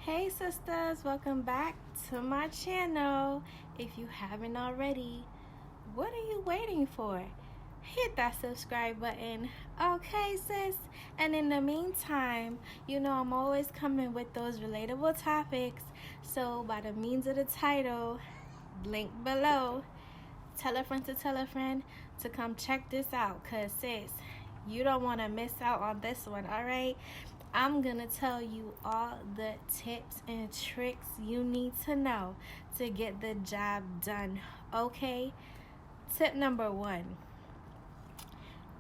Hey sisters, welcome back to my channel. If you haven't already, what are you waiting for? Hit that subscribe button, okay sis? And in the meantime, you know I'm always coming with those relatable topics. So by the means of the title, link below, tell a friend to come check this out, cause sis, you don't want to miss out on this one. All right, I'm gonna tell you all the tips and tricks you need to know to get the job done. Okay, tip number 1,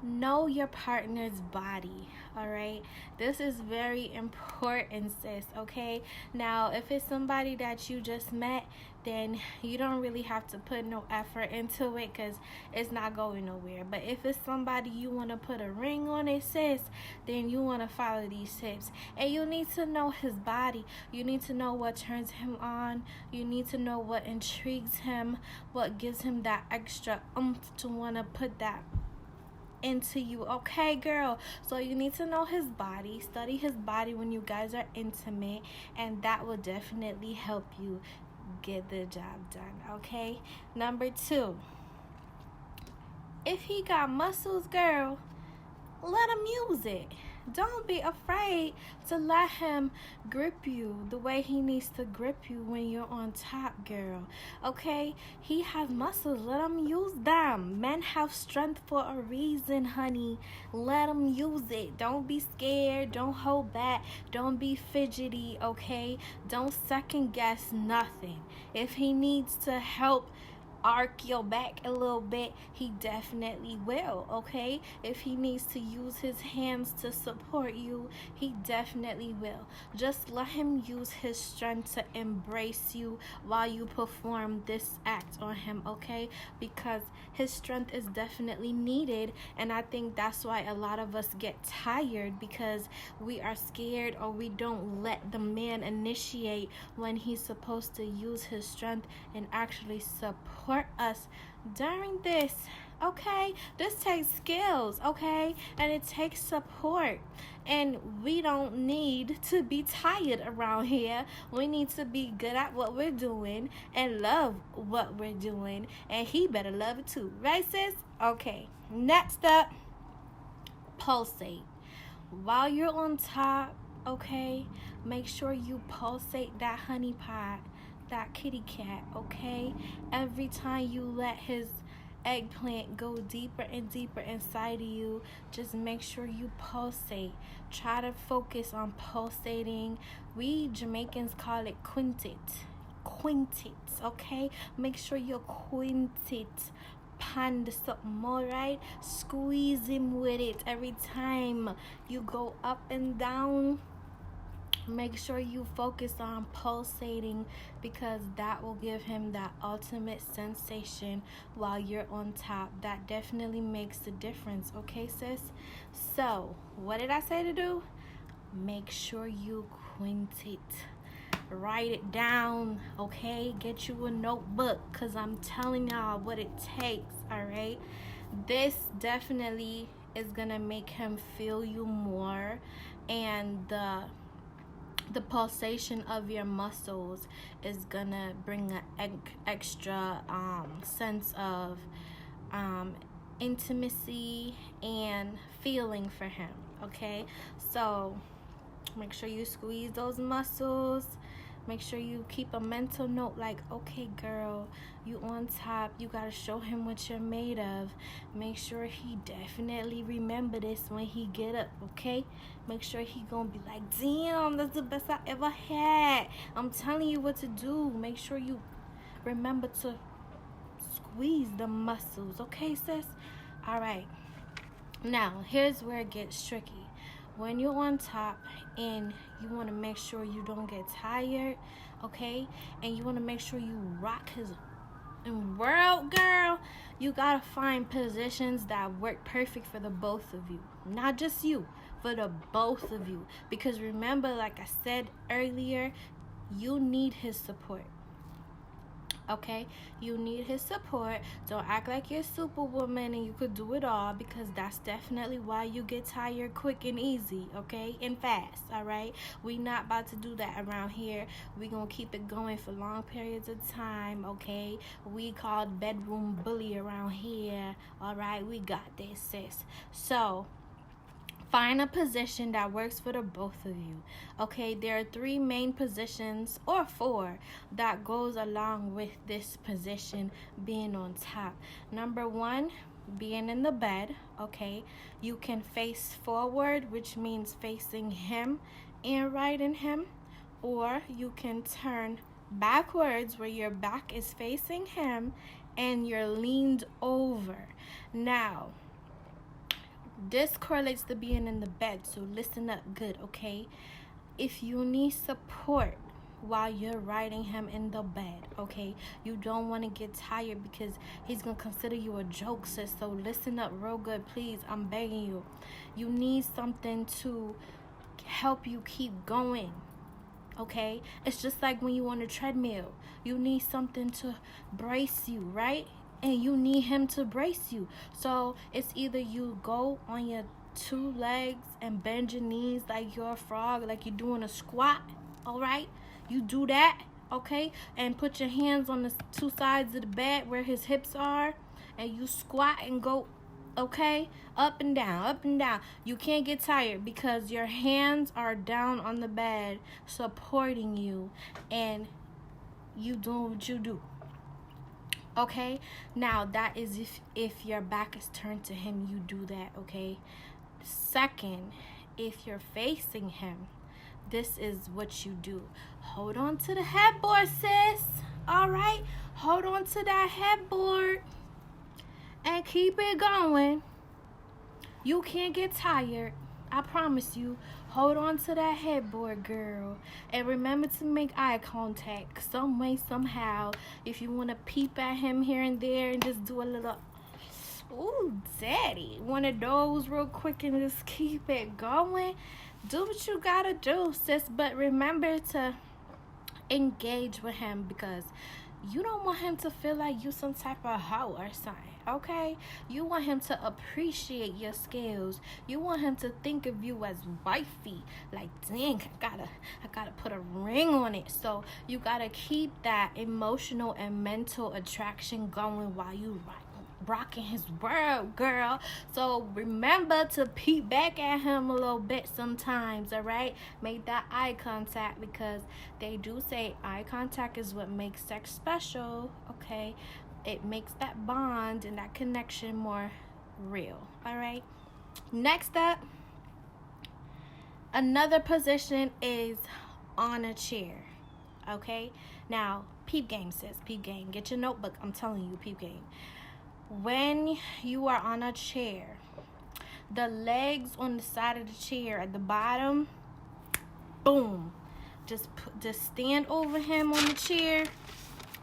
know your partner's body. All right, this is very important, sis. Okay, now if it's somebody that you just met, then you don't really have to put no effort into it because it's not going nowhere. But if it's somebody you want to put a ring on it, sis, then you want to follow these tips. And you need to know his body. You need to know what turns him on. You need to know what intrigues him, what gives him that extra oomph to want to put that into you. Okay, girl, so you need to know his body, study his body when you guys are intimate, and that will definitely help you get the job done. Okay, number 2, if he got muscles, girl, let him use it. Don't be afraid to let him grip you the way he needs to grip you when you're on top, girl. Okay? He has muscles. Let him use them. Men have strength for a reason, honey. Let him use it. Don't be scared. Don't hold back. Don't be fidgety, okay? Don't second guess nothing. If he needs to help arc your back a little bit, he definitely will. Okay, if he needs to use his hands to support you, he definitely will. Just let him use his strength to embrace you while you perform this act on him, okay? Because his strength is definitely needed, and I think that's why a lot of us get tired, because we are scared or we don't let the man initiate when he's supposed to use his strength and actually support us during this. Okay, this takes skills, okay, and it takes support, and we don't need to be tired around here. We need to be good at what we're doing and love what we're doing, and he better love it too, right sis? Okay, next up, pulsate. While you're on top, okay, make sure you pulsate that honey pot, that kitty cat, okay? Every time you let his eggplant go deeper and deeper inside of you, just make sure you pulsate. Try to focus on pulsating. We Jamaicans call it quintet, okay? Make sure you're quintet. Panda something more, right? Squeeze him with it every time you go up and down. Make sure you focus on pulsating, because that will give him that ultimate sensation while you're on top. That definitely makes a difference, okay sis? So what did I say to do? Make sure you quintet. Write it down, okay? Get you a notebook, because I'm telling y'all what it takes, all right? This definitely is gonna make him feel you more, and the pulsation of your muscles is gonna bring an extra sense of intimacy and feeling for him, okay? So make sure you squeeze those muscles. Make sure you keep a mental note like, okay girl, you on top, you gotta show him what you're made of. Make sure he definitely remember this when he get up, okay? Make sure he gonna be like, damn, that's the best I ever had. I'm telling you what to do. Make sure you remember to squeeze the muscles, okay sis? All right, now here's where it gets tricky. When you're on top and you want to make sure you don't get tired, okay, and you want to make sure you rock his world, girl, you gotta find positions that work perfect for the both of you, not just you, for the both of you. Because remember, like I said earlier, you need his support, Okay, you need his support. Don't act like you're superwoman and you could do it all, because that's definitely why you get tired quick and easy, okay, and fast. All right, we not about to do that around here. We gonna keep it going for long periods of time. Okay, we called bedroom bully around here. All right, we got this, sis. So find a position that works for the both of you. Okay, there are 3 main positions, or 4, that goes along with this position being on top. Number 1, being in the bed. Okay, you can face forward, which means facing him and riding him, or you can turn backwards where your back is facing him and you're leaned over. Now, this correlates to being in the bed, so listen up good, okay? If you need support while you're riding him in the bed, okay, you don't want to get tired because he's gonna consider you a joke, sis. So listen up real good, please. I'm begging you. You need something to help you keep going. Okay, it's just like when you on a treadmill, you need something to brace you, right? And you need him to brace you. So it's either you go on your 2 legs and bend your knees like you're a frog, like you're doing a squat. All right, you do that, okay, and put your hands on the 2 sides of the bed where his hips are, and you squat and go, okay, up and down, up and down. You can't get tired because your hands are down on the bed supporting you, and you doing what you do. Okay, now that is if your back is turned to him, you do that. Okay, second, if you're facing him, this is what you do. Hold on to the headboard, sis. All right, hold on to that headboard and keep it going. You can't get tired, I promise you. Hold on to that headboard, girl. And remember to make eye contact some way, somehow. If you want to peep at him here and there and just do a little, ooh, daddy, one of those real quick and just keep it going. Do what you gotta do, sis. But remember to engage with him, because you don't want him to feel like you some type of hoe or something, okay? You want him to appreciate your skills. You want him to think of you as wifey. Like, dang, I gotta put a ring on it. So you gotta keep that emotional and mental attraction going while you rocking his world, girl. So remember to peep back at him a little bit sometimes, all right? Make that eye contact, because they do say eye contact is what makes sex special, okay? It makes that bond and that connection more real, all right? Next up, another position is on a chair, okay? Now, peep game, sis, peep game. Get your notebook. I'm telling you, peep game. When you are on a chair, the legs on the side of the chair at the bottom, boom, just stand over him on the chair.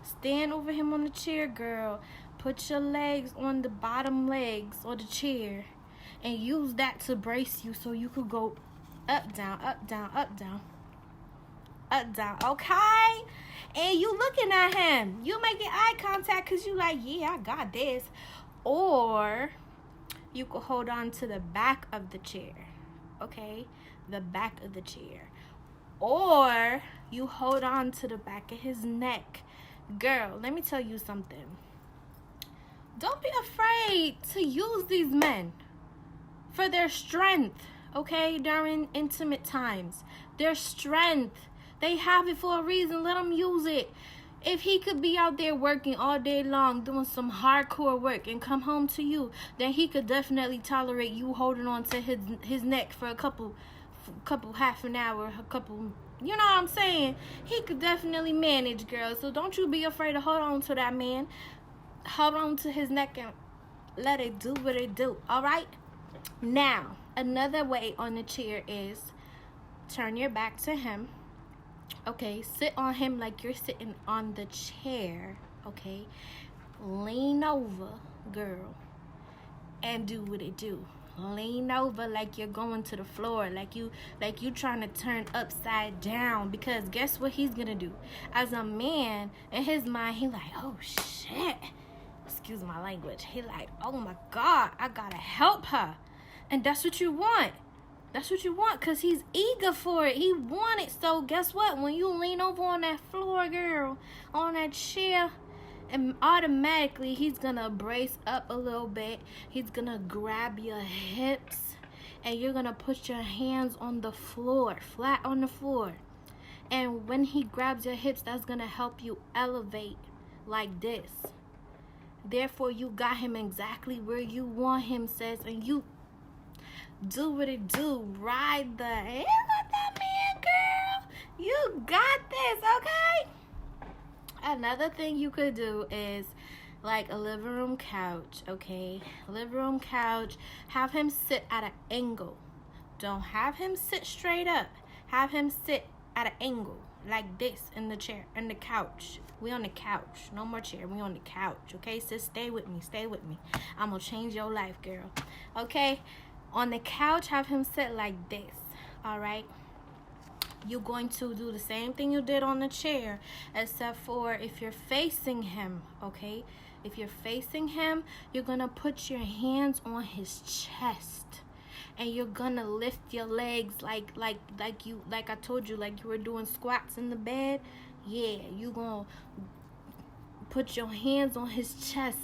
Stand over him on the chair, girl. Put your legs on the bottom legs of the chair and use that to brace you so you could go up, down, up, down, up, down, up, down, okay? And you looking at him. You making eye contact because you like, yeah, I got this. Or you could hold on to the back of the chair, okay? The back of the chair. Or you hold on to the back of his neck. Girl, let me tell you something. Don't be afraid to use these men for their strength, okay? During intimate times. Their strength. They have it for a reason. Let them use it. If he could be out there working all day long, doing some hardcore work, and come home to you, then he could definitely tolerate you holding on to his neck for a couple half an hour, a couple, you know what I'm saying? He could definitely manage, girl. So don't you be afraid to hold on to that man. Hold on to his neck and let it do what it do, all right? Now, another way on the chair is turn your back to him. Okay, sit on him like you're sitting on the chair, okay? Lean over, girl, and do what it do. lean over like you're going to the floor, like you trying to turn upside down, because guess what he's gonna do? As a man, in his mind, he like, oh shit, excuse my language, he like, oh my God, I gotta help her. And that's what you want. That's what you want, because he's eager for it. He want it. So guess what? When you lean over on that floor, girl, on that chair, and automatically he's going to brace up a little bit. He's going to grab your hips, and you're going to put your hands on the floor, flat on the floor. And when he grabs your hips, that's going to help you elevate like this. Therefore, you got him exactly where you want him, sis, and you do what it do. Ride the hell of that man, girl. You got this, okay? Another thing you could do is like a living room couch, okay? Living room couch. Have him sit at an angle. Don't have him sit straight up. Have him sit at an angle like this in the chair, in the couch. We on the couch. No more chair. We on the couch, okay? Sis, stay with me. Stay with me. I'm gonna change your life, girl. Okay? On the couch, have him sit like this, all right? You're going to do the same thing you did on the chair, except for if you're facing him, okay? If you're facing him, you're going to put your hands on his chest, and you're going to lift your legs like I told you, like you were doing squats in the bed. Yeah, you're going to put your hands on his chest.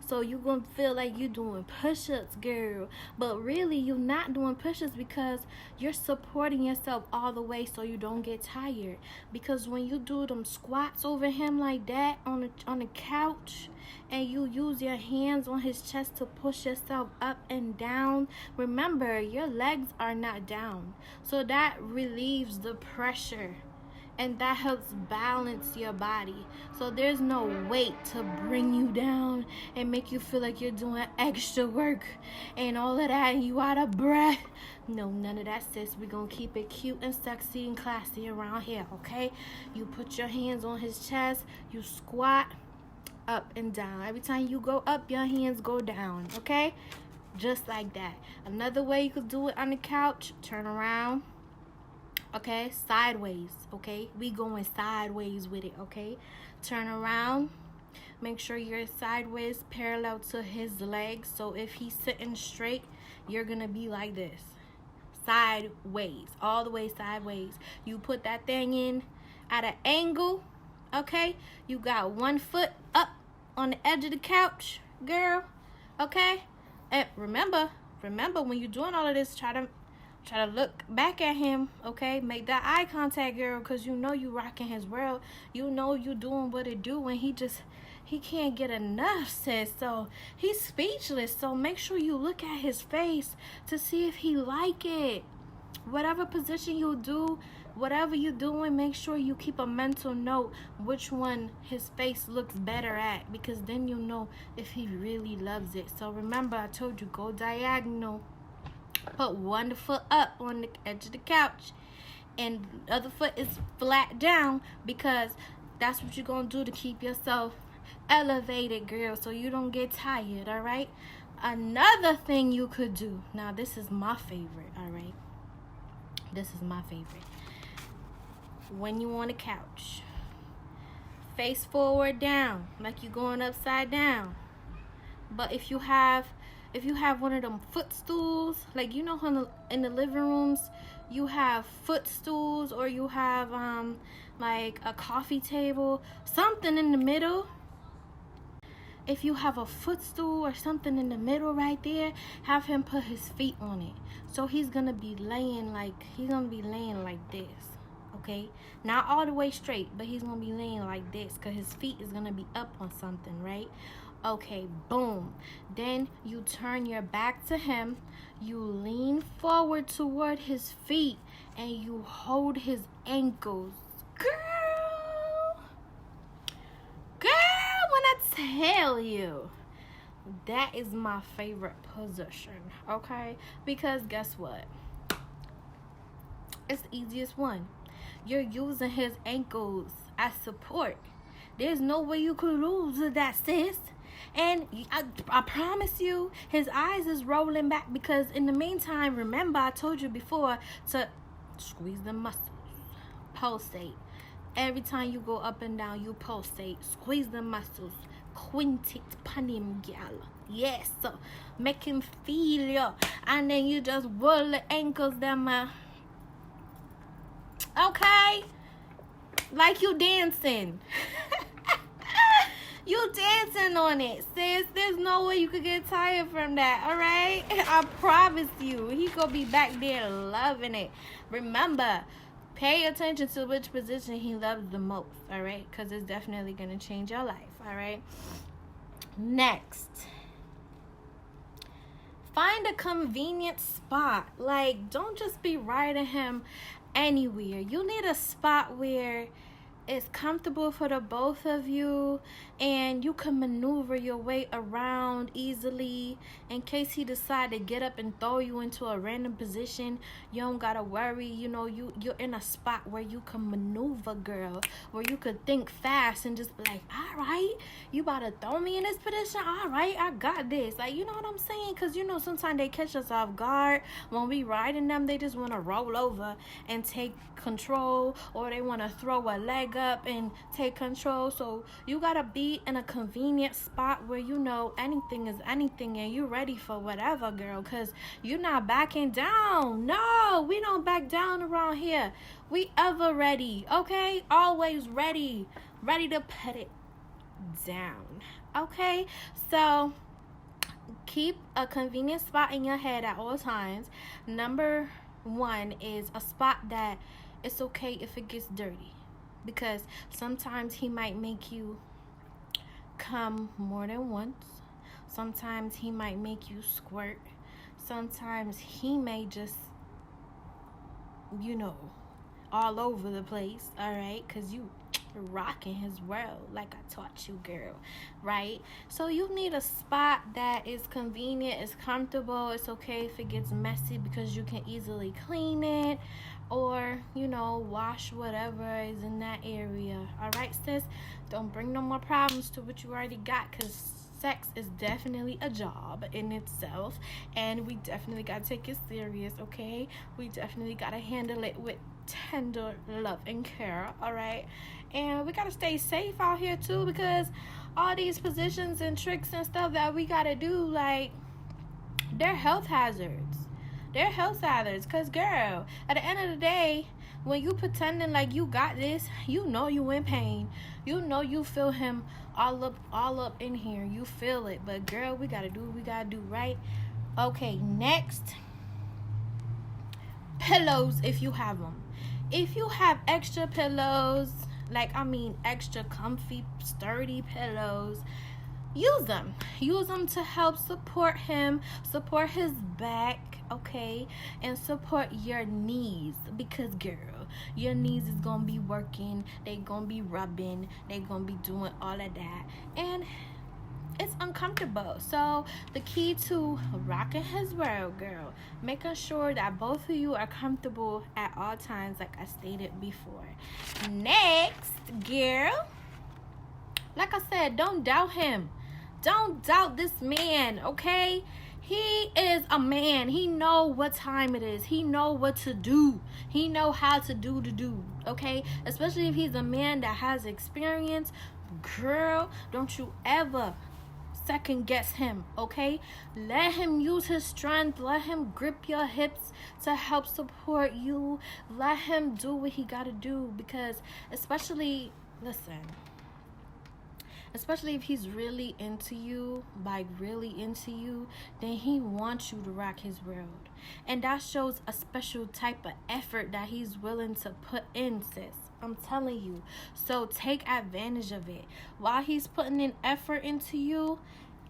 So you're going to feel like you're doing push-ups, girl. But really, you're not doing push-ups because you're supporting yourself all the way so you don't get tired. Because when you do them squats over him like that on the couch, and you use your hands on his chest to push yourself up and down, remember, your legs are not down. So that relieves the pressure. And that helps balance your body. So there's no weight to bring you down and make you feel like you're doing extra work and all of that and you out of breath. No, none of that, sis. We're going to keep it cute and sexy and classy around here, okay? You put your hands on his chest. You squat up and down. Every time you go up, your hands go down, okay? Just like that. Another way you could do it on the couch, turn around. Okay, sideways, okay? We going sideways with it, okay? Turn around. Make sure you're sideways parallel to his legs. So if he's sitting straight, you're going to be like this. Sideways, all the way sideways. You put that thing in at an angle, okay? You got one foot up on the edge of the couch, girl, okay? And remember when you're doing all of this, try to look back at him, okay? Make that eye contact, girl, because you know you rocking his world. You know you doing what it do, and he can't get enough, sis. So he's speechless. So make sure you look at his face to see if he like it. Whatever position you do, whatever you're doing, make sure you keep a mental note which one his face looks better at, because then you'll know if he really loves it. So remember, I told you, go diagonal. Put one foot up on the edge of the couch and the other foot is flat down, because that's what you're going to do to keep yourself elevated, girl, so you don't get tired, all right? Another thing you could do. Now, this is my favorite, all right? This is my favorite. When you on the couch, face forward down, like you're going upside down. But if you have one of them footstools, like you know how in the living rooms you have footstools, or you have like a coffee table, something in the middle. If you have a footstool or something in the middle right there, have him put his feet on it. So he's gonna be laying like this, okay? Not all the way straight, but he's gonna be laying like this because his feet is gonna be up on something, right? Okay, boom. Then you turn your back to him, you lean forward toward his feet, and you hold his ankles. Girl, when I tell you, that is my favorite position, okay? Because guess what? It's the easiest one. You're using his ankles as support. There's no way you could lose that, sis. And I promise you, his eyes is rolling back because in the meantime, remember I told you before to squeeze the muscles, pulsate. Every time you go up and down, you pulsate, squeeze the muscles, quintet panim gal. Yes, so make him feel you, and then you just whirl the ankles them. Okay, like you dancing. You dancing on it, sis. There's no way you could get tired from that, all right? I promise you. He gonna be back there loving it. Remember, pay attention to which position he loves the most, all right? Because it's definitely gonna change your life, all right? Next. Find a convenient spot. Like, don't just be riding him anywhere. You need a spot where it's comfortable for the both of you and you can maneuver your way around easily. In case he decide to get up and throw you into a random position, you don't gotta worry. You know, you're in a spot where you can maneuver, girl, where you could think fast and just be like, all right, you about to throw me in this position, all right, I got this. Like, you know what I'm saying? Because you know sometimes they catch us off guard when we riding them. They just want to roll over and take control, or they want to throw a leg up and take control. So you gotta be in a convenient spot where you know anything is anything and you ready for whatever, girl, because you're not backing down. No, we don't back down around here. We ever ready, okay? Always ready to put it down, okay? So keep a convenient spot in your head at all times. Number one is a spot that it's okay if it gets dirty, because sometimes he might make you come more than once. Sometimes he might make you squirt. Sometimes he may just, you know, all over the place, all right? Because you rocking his world like I taught you, girl, right? So you need a spot that is convenient, is comfortable. It's okay if it gets messy because you can easily clean it, or, you know, wash whatever is in that area. All right, sis? Don't bring no more problems to what you already got, because sex is definitely a job in itself, and we definitely got to take it serious, okay? We definitely got to handle it with tender love and care, all right? And we got to stay safe out here, too, because all these positions and tricks and stuff that we got to do, like, they're health hazards. They're health hazards, because, girl, at the end of the day, when you pretending like you got this, you know you in pain. You know you feel him all up in here. You feel it. But, girl, we got to do what we got to do, right? Okay, next. Pillows, if you have them. If you have extra pillows, like, I mean extra comfy, sturdy pillows, use them. Use them to help support him, support his back, okay, and support your knees, because, girl, your knees is gonna be working, they gonna be rubbing, they gonna be doing all of that, and it's uncomfortable. So the key to rocking his world, girl, making sure that both of you are comfortable at all times, like I stated before. Next, girl, like I said, don't doubt him. Don't doubt this man, okay? He is a man. He know what time it is. He know what to do. He know how to do, okay? Especially if he's a man that has experience. Girl, don't you ever second guess him, okay? Let him use his strength. Let him grip your hips to help support you. Let him do what he gotta do, because especially if he's really into you, like really into you, then he wants you to rock his world. And that shows a special type of effort that he's willing to put in, sis. I'm telling you. So take advantage of it. While he's putting in effort into you,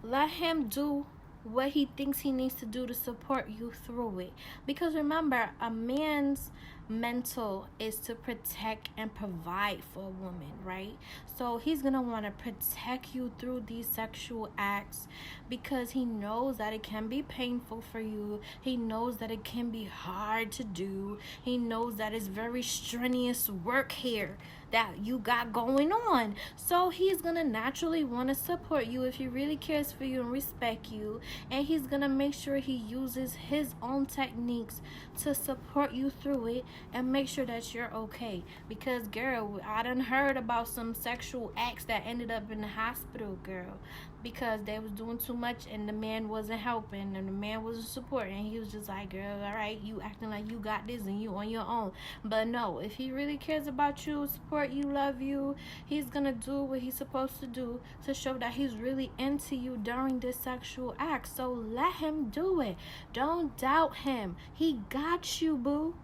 let him do what he thinks he needs to do to support you through it. Because remember, a man's mental is to protect and provide for a woman, right? So he's gonna want to protect you through these sexual acts because he knows that it can be painful for you. He knows that it can be hard to do. He knows that it's very strenuous work here that you got going on. So he's gonna naturally want to support you if he really cares for you and respect you, and he's gonna make sure he uses his own techniques to support you through it and make sure that you're okay. Because girl, I done heard about some sexual acts that ended up in the hospital, girl, because they was doing too much and the man wasn't helping and the man wasn't supporting. He was just like, girl, all right, you acting like you got this and you on your own. But no, if he really cares about you, support you, love you, he's gonna do what he's supposed to do to show that he's really into you during this sexual act. So let him do it. Don't doubt him. He got you, boo.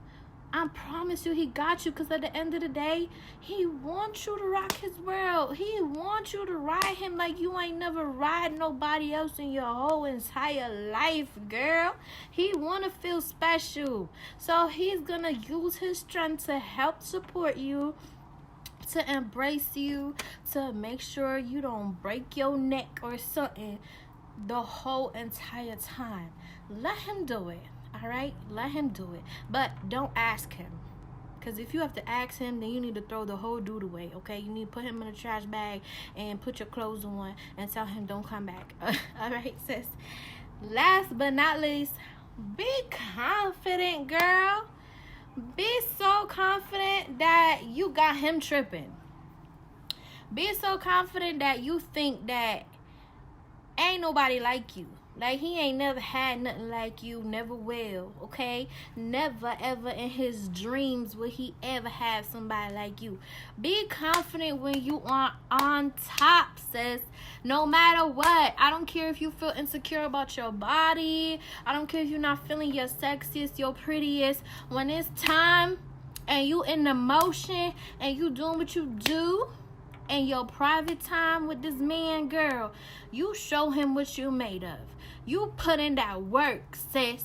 I promise you he got you, because at the end of the day, he wants you to rock his world. He wants you to ride him like you ain't never ride nobody else in your whole entire life, girl. He want to feel special. So he's going to use his strength to help support you, to embrace you, to make sure you don't break your neck or something the whole entire time. Let him do it. All right, let him do it, but don't ask him, because if you have to ask him, then you need to throw the whole dude away. Okay, you need to put him in a trash bag and put your clothes on and tell him don't come back. All right, sis. Last but not least, be confident, girl. Be so confident that you got him tripping. Be so confident that you think that ain't nobody like you. Like, he ain't never had nothing like you, never will, okay? Never, ever in his dreams will he ever have somebody like you. Be confident when you are on top, sis. No matter what. I don't care if you feel insecure about your body. I don't care if you're not feeling your sexiest, your prettiest. When it's time and you in the motion and you doing what you do in your private time with this man, girl, you show him what you made of. You put in that work, sis.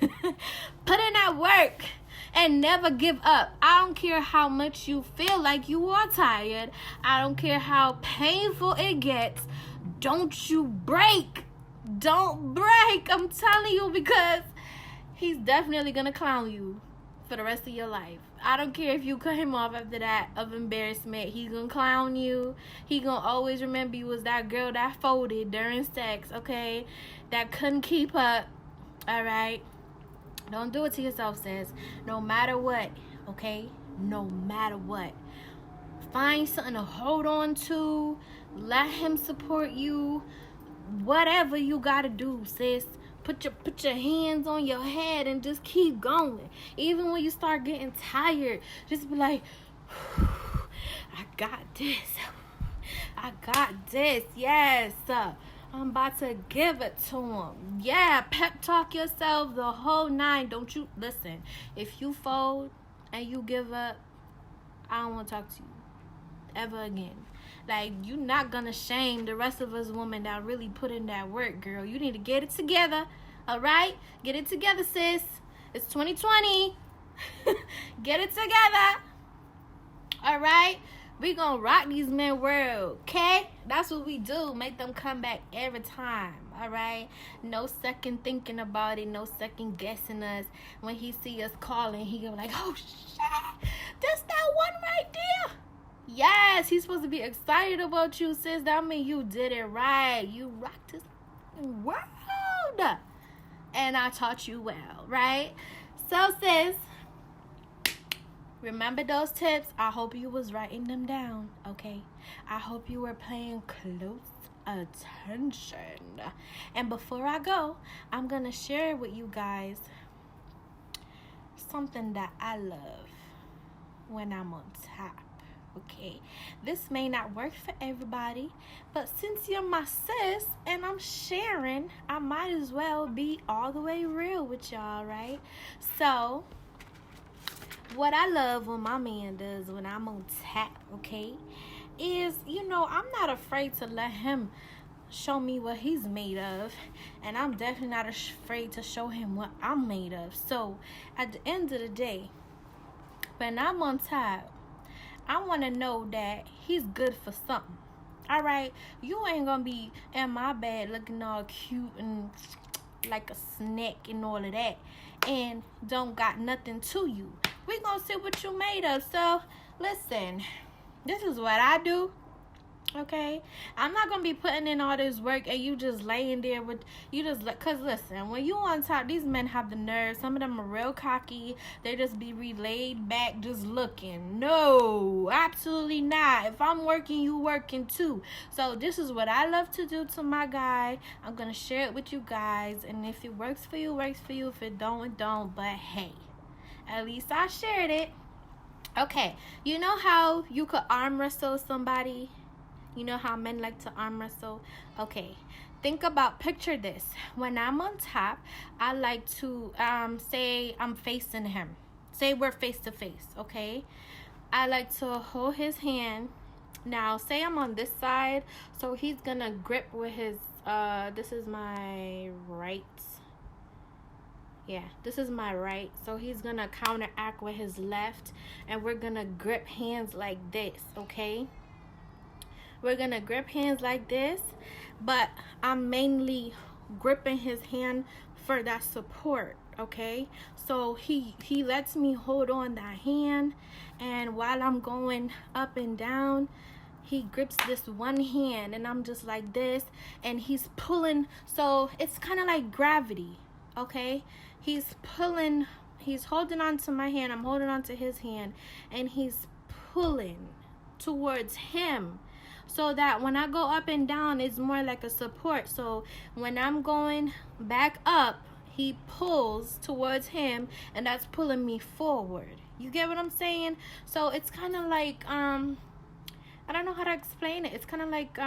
Put in that work and never give up. I don't care how much you feel like you are tired. I don't care how painful it gets. Don't you break. Don't break. I'm telling you, because he's definitely going to clown you for the rest of your life. I don't care if you cut him off after that of embarrassment. He's gonna clown you. He gonna always remember you was that girl that folded during sex, okay? That couldn't keep up. All right? Don't do it to yourself, sis. No matter what, okay? No matter what. Find something to hold on to. Let him support you. Whatever you gotta do, sis. Put your hands on your head and just keep going. Even when you start getting tired, just be like, I got this. I got this. Yes. I'm about to give it to him. Yeah, pep talk yourself the whole nine. Don't you listen. If you fold and you give up, I don't want to talk to you ever again. Like, you're not gonna shame the rest of us women that really put in that work, girl. You need to get it together, all right? Get it together, sis. It's 2020. Get it together, all right? We gonna rock these men world, okay? That's what we do. Make them come back every time, all right? No second thinking about it. No second guessing us. When he see us calling, he go like, oh, shit. That's that one right there. Yes, he's supposed to be excited about you, sis. That means you did it right. You rocked his world. And I taught you well, right? So, sis, remember those tips. I hope you was writing them down, okay? I hope you were paying close attention. And before I go, I'm going to share with you guys something that I love when I'm on top. Okay, this may not work for everybody, but since you're my sis and I'm sharing, I might as well be all the way real with y'all, right? So, what I love when my man does when I'm on tap, okay, is, I'm not afraid to let him show me what he's made of, and I'm definitely not afraid to show him what I'm made of. So, at the end of the day, when I'm on top, I want to know that he's good for something. All right, you ain't gonna be in my bed looking all cute and like a snack and all of that, and don't got nothing to you. We gonna see what you made of. So listen, this is what I do. Okay, I'm not gonna be putting in all this work and you just laying there with cause listen, when you on top, these men have the nerve. Some of them are real cocky. They just be laid back, just looking. No, absolutely not. If I'm working, you working too. So this is what I love to do to my guy. I'm gonna share it with you guys, and if it works for you, works for you. If it don't, it don't. But hey, at least I shared it. Okay, you know how you could arm wrestle somebody? You know how men like to arm wrestle? Okay, picture this. When I'm on top, I like to, say I'm facing him. Say we're face to face, okay? I like to hold his hand. Now, say I'm on this side, so he's gonna grip with his, this is my right. Yeah, this is my right. So he's gonna counteract with his left, and we're gonna grip hands like this, okay? We're gonna grip hands like this, but I'm mainly gripping his hand for that support, okay? So he lets me hold on that hand, and while I'm going up and down, he grips this one hand, and I'm just like this, and he's pulling. So it's kind of like gravity, okay? He's holding on to my hand, I'm holding on to his hand, and he's pulling towards him, so that when I go up and down, it's more like a support. So when I'm going back up, he pulls towards him, and that's pulling me forward. You get what I'm saying? So it's kind of like, I don't know how to explain it. It's kind of like,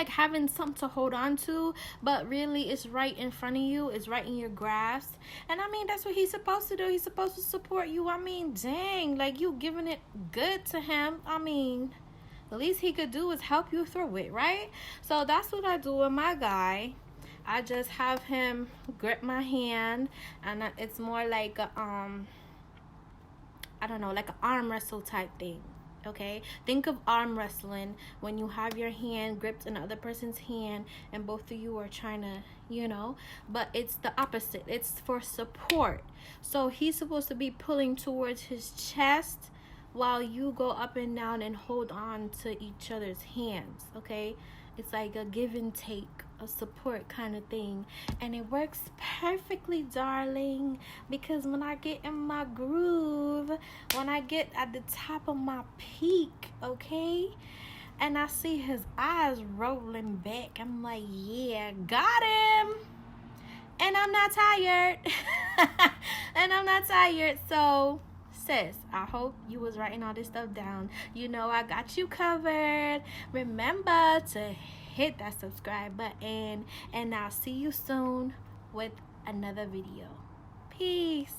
having something to hold on to, but really it's right in front of you. It's right in your grasp. And I mean, that's what he's supposed to do. He's supposed to support you. I mean, dang, like, you giving it good to him. I mean, the least he could do is help you through it, right? So that's what I do with my guy. I just have him grip my hand, and it's more like a, I don't know, like an arm wrestle type thing. Okay, think of arm wrestling when you have your hand gripped in another person's hand and both of you are trying to, but it's the opposite. It's for support. So he's supposed to be pulling towards his chest while you go up and down and hold on to each other's hands, okay? It's like a give and take, a support kind of thing. And it works perfectly, darling, because when I get in my groove, when I get at the top of my peak, okay, and I see his eyes rolling back, I'm like, yeah, got him. And I'm not tired. So sis, I hope you was writing all this stuff down. I got you covered. Remember to hit that subscribe button, and I'll see you soon with another video. Peace.